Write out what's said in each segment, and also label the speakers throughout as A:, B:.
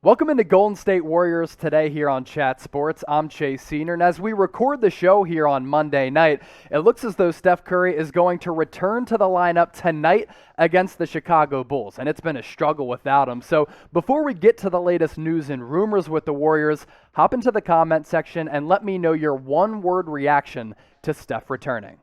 A: Welcome into Golden State Warriors today here on Chat Sports. I'm Chase Senior, and as we record the show here on Monday night, it looks as though Steph Curry is going to return to the lineup tonight against the Chicago Bulls, and it's been a struggle without him. So before we get to the latest news and rumors with the Warriors, hop into the comment section and let me know your one-word reaction to Steph returning.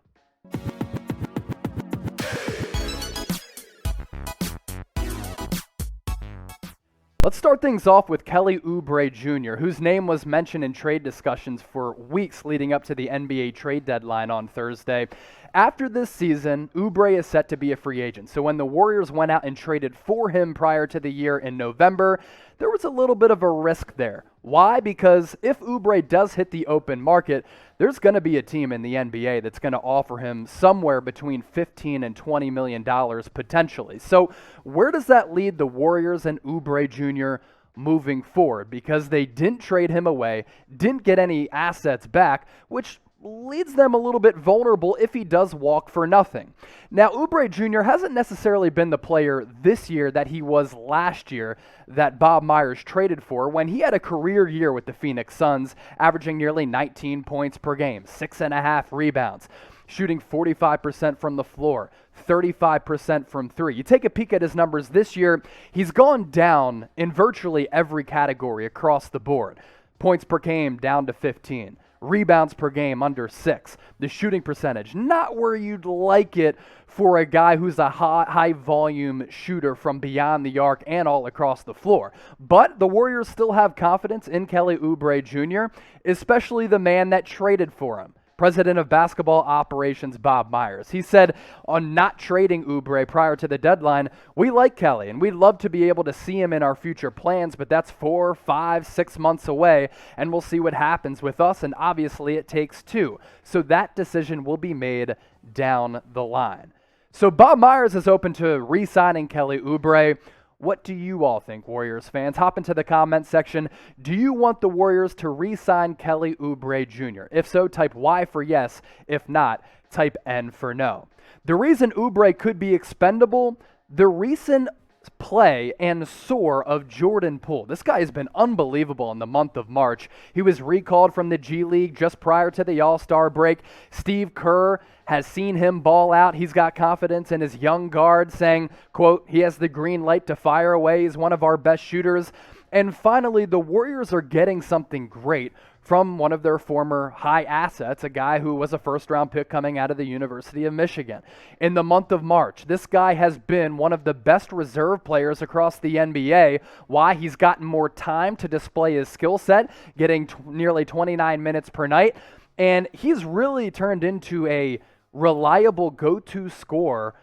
A: Let's start things off with Kelly Oubre Jr., whose name was mentioned in trade discussions for weeks leading up to the NBA trade deadline on Thursday. After this season, Oubre is set to be a free agent. So when the Warriors went out and traded for him prior to the year in November, there was a little bit of a risk there. Why? Because if Oubre does hit the open market, there's going to be a team in the NBA that's going to offer him somewhere between $15 and $20 million potentially. So where does that lead the Warriors and Oubre Jr. moving forward? Because they didn't trade him away, didn't get any assets back, which leads them a little bit vulnerable if he does walk for nothing. Now, Oubre Jr. hasn't necessarily been the player this year that he was last year that Bob Myers traded for when he had a career year with the Phoenix Suns, averaging nearly 19 points per game, 6.5 rebounds, shooting 45% from the floor, 35% from three. You take a peek at his numbers this year, he's gone down in virtually every category across the board. Points per game down to 15. Rebounds per game under 6. The shooting percentage, not where you'd like it for a guy who's a high volume shooter from beyond the arc and all across the floor. But the Warriors still have confidence in Kelly Oubre Jr., especially the man that traded for him. President of Basketball Operations Bob Myers. He said on not trading Oubre prior to the deadline, we like Kelly and we'd love to be able to see him in our future plans, but that's 4, 5, 6 months away and we'll see what happens with us, and obviously it takes two. So that decision will be made down the line. So Bob Myers is open to re-signing Kelly Oubre. What do you all think, Warriors fans? Hop into the comment section. Do you want the Warriors to re-sign Kelly Oubre Jr.? If so, type Y for yes. If not, type N for no. The reason Oubre could be expendable, the recent play and soar of Jordan Poole. This guy has been unbelievable in the month of March. He was recalled from the G League just prior to the All-Star break. Steve Kerr has seen him ball out. He's got confidence in his young guard, saying, quote, he has the green light to fire away. He's one of our best shooters. And finally, the Warriors are getting something great from one of their former high assets, a guy who was a first-round pick coming out of the University of Michigan. In the month of March, this guy has been one of the best reserve players across the NBA. Why? He's gotten more time to display his skill set, getting nearly 29 minutes per night, and he's really turned into a reliable go-to scorer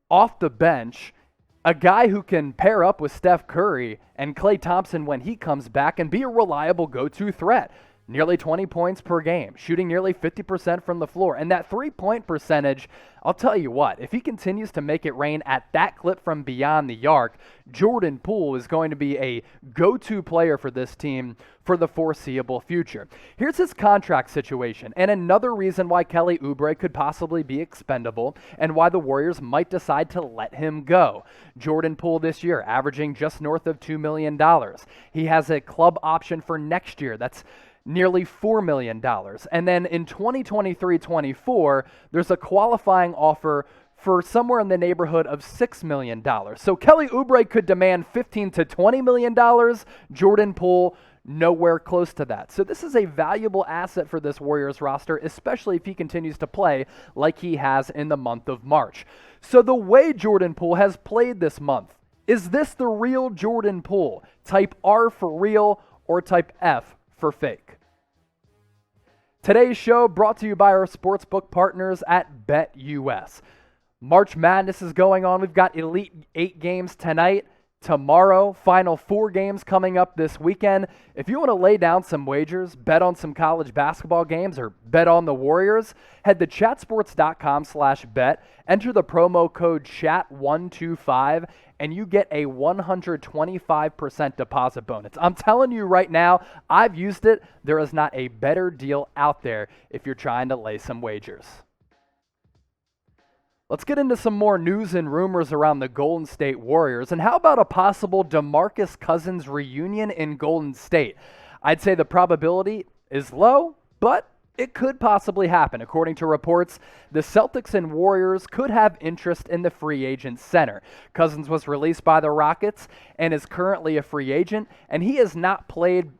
A: off the bench, a guy who can pair up with Steph Curry and Klay Thompson when he comes back and be a reliable go-to threat. Nearly 20 points per game, shooting nearly 50% from the floor. And that three-point percentage, I'll tell you what, if he continues to make it rain at that clip from beyond the arc, Jordan Poole is going to be a go-to player for this team for the foreseeable future. Here's his contract situation, and another reason why Kelly Oubre could possibly be expendable and why the Warriors might decide to let him go. Jordan Poole this year, averaging just north of $2 million. He has a club option for next year that's nearly $4 million. And then in 2023-24, there's a qualifying offer for somewhere in the neighborhood of $6 million. So Kelly Oubre could demand $15 to $20 million. Jordan Poole, nowhere close to that. So this is a valuable asset for this Warriors roster, especially if he continues to play like he has in the month of March. So the way Jordan Poole has played this month, is this the real Jordan Poole? Type R for real or type F for fake. Today's show brought to you by our sportsbook partners at BetUS. March Madness is going on. We've got Elite 8 games tonight, tomorrow, Final 4 games coming up this weekend. If you want to lay down some wagers, bet on some college basketball games, or bet on the Warriors, head to chatsports.com/bet, enter the promo code CHAT125, and you get a 125% deposit bonus. I'm telling you right now, I've used it. There is not a better deal out there if you're trying to lay some wagers. Let's get into some more news and rumors around the Golden State Warriors. And how about a possible DeMarcus Cousins reunion in Golden State? I'd say the probability is low, but it could possibly happen. According to reports, the Celtics and Warriors could have interest in the free agent center. Cousins was released by the Rockets and is currently a free agent, and he has not played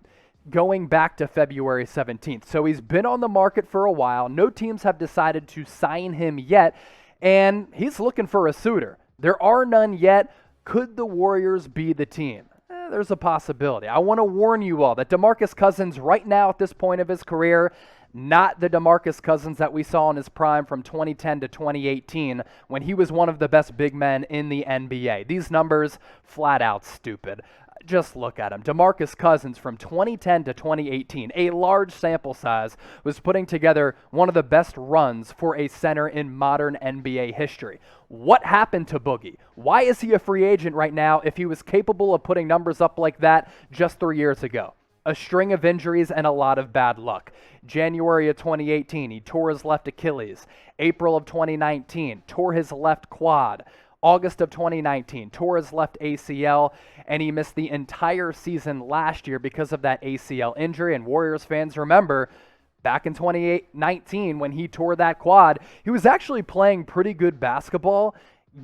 A: going back to February 17th. So he's been on the market for a while. No teams have decided to sign him yet, and he's looking for a suitor. There are none yet. Could the Warriors be the team? There's a possibility. I want to warn you all that DeMarcus Cousins right now at this point of his career, not the DeMarcus Cousins that we saw in his prime from 2010 to 2018 when he was one of the best big men in the NBA. These numbers, flat out stupid. Just look at him. DeMarcus Cousins from 2010 to 2018, a large sample size, was putting together one of the best runs for a center in modern NBA history. What happened to Boogie? Why is he a free agent right now if he was capable of putting numbers up like that just 3 years ago? A string of injuries and a lot of bad luck. January of 2018, he tore his left Achilles. April of 2019, tore his left quad. August of 2019, tore his left ACL, and he missed the entire season last year because of that ACL injury. And Warriors fans remember, back in 2019 when he tore that quad, he was actually playing pretty good basketball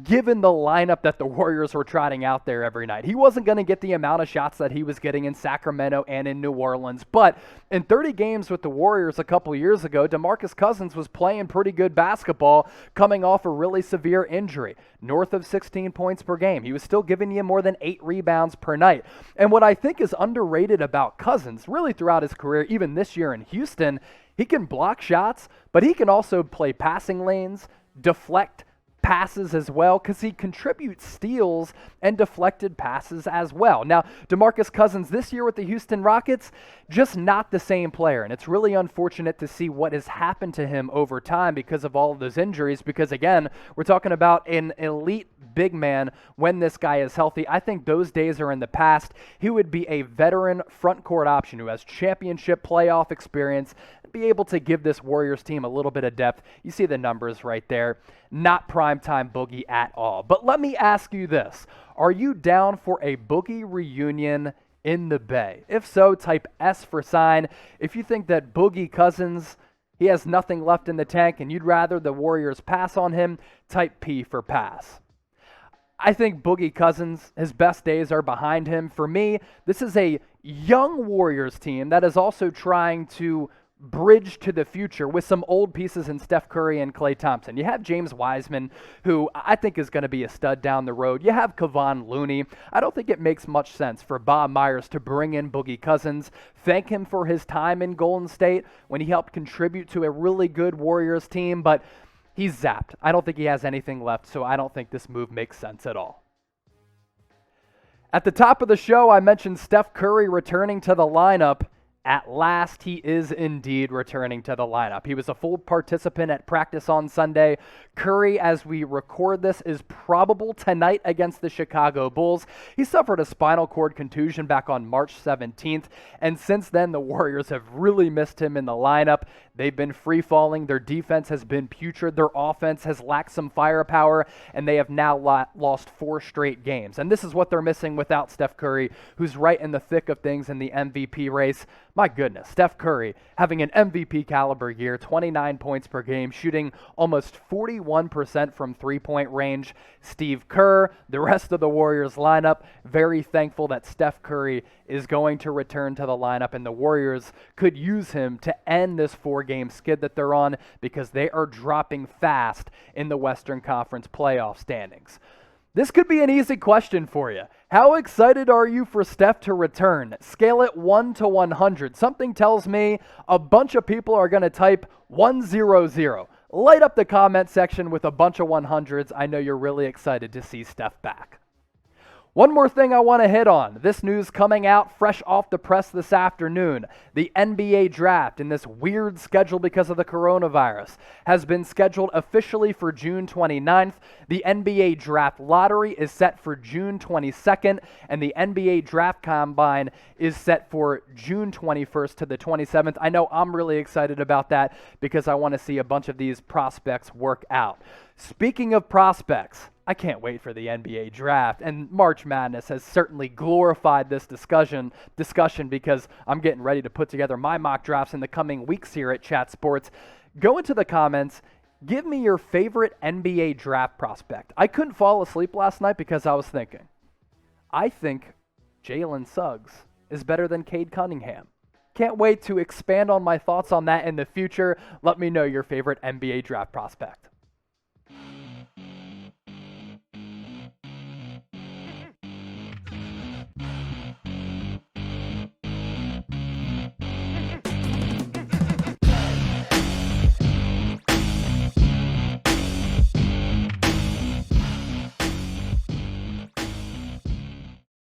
A: given the lineup that the Warriors were trotting out there every night. He wasn't going to get the amount of shots that he was getting in Sacramento and in New Orleans, but in 30 games with the Warriors a couple years ago, DeMarcus Cousins was playing pretty good basketball coming off a really severe injury, north of 16 points per game. He was still giving you more than 8 rebounds per night. And what I think is underrated about Cousins, really throughout his career, even this year in Houston, he can block shots, but he can also play passing lanes, deflect passes as well, because he contributes steals and deflected passes as well. Now, DeMarcus Cousins this year with the Houston Rockets, just not the same player, and it's really unfortunate to see what has happened to him over time because of all of those injuries, because again, we're talking about an elite big man when this guy is healthy. I think those days are in the past. He would be a veteran front court option who has championship playoff experience, be able to give this Warriors team a little bit of depth. You see the numbers right there. Not primetime Boogie at all. But let me ask you this. Are you down for a Boogie reunion in the Bay? If so, type S for sign. If you think that Boogie Cousins, he has nothing left in the tank and you'd rather the Warriors pass on him, type P for pass. I think Boogie Cousins, his best days are behind him. For me, this is a young Warriors team that is also trying to bridge to the future with some old pieces in Steph Curry and Klay Thompson. You have James Wiseman, who I think is going to be a stud down the road. You have Kevon Looney. I don't think it makes much sense for Bob Myers to bring in Boogie Cousins, thank him for his time in Golden State when he helped contribute to a really good Warriors team, but he's zapped. I don't think he has anything left, so I don't think this move makes sense at all. At the top of the show, I mentioned Steph Curry returning to the lineup. At last, he is indeed returning to the lineup. He was a full participant at practice on Sunday. Curry, as we record this, is probable tonight against the Chicago Bulls. He suffered a spinal cord contusion back on March 17th, and since then, the Warriors have really missed him in the lineup. They've been free-falling. Their defense has been putrid. Their offense has lacked some firepower, and they have now lost 4 straight games. And this is what they're missing without Steph Curry, who's right in the thick of things in the MVP race. My goodness, Steph Curry having an MVP caliber year, 29 points per game, shooting almost 41% from three-point range. Steve Kerr, the rest of the Warriors lineup, very thankful that Steph Curry is going to return to the lineup, and the Warriors could use him to end this 4-game skid that they're on because they are dropping fast in the Western Conference playoff standings. This could be an easy question for you. How excited are you for Steph to return? Scale it 1 to 100. Something tells me a bunch of people are going to type 100. Light up the comment section with a bunch of 100s. I know you're really excited to see Steph back. One more thing I want to hit on. This news coming out fresh off the press this afternoon. The NBA draft, in this weird schedule because of the coronavirus, has been scheduled officially for June 29th. The NBA draft lottery is set for June 22nd, and the NBA draft combine is set for June 21st to the 27th. I know I'm really excited about that because I want to see a bunch of these prospects work out. Speaking of prospects, I can't wait for the NBA draft, and March Madness has certainly glorified this discussion because I'm getting ready to put together my mock drafts in the coming weeks here at Chat Sports. Go into the comments. Give me your favorite NBA draft prospect. I couldn't fall asleep last night because I was thinking. I think Jalen Suggs is better than Cade Cunningham. Can't wait to expand on my thoughts on that in the future. Let me know your favorite NBA draft prospect.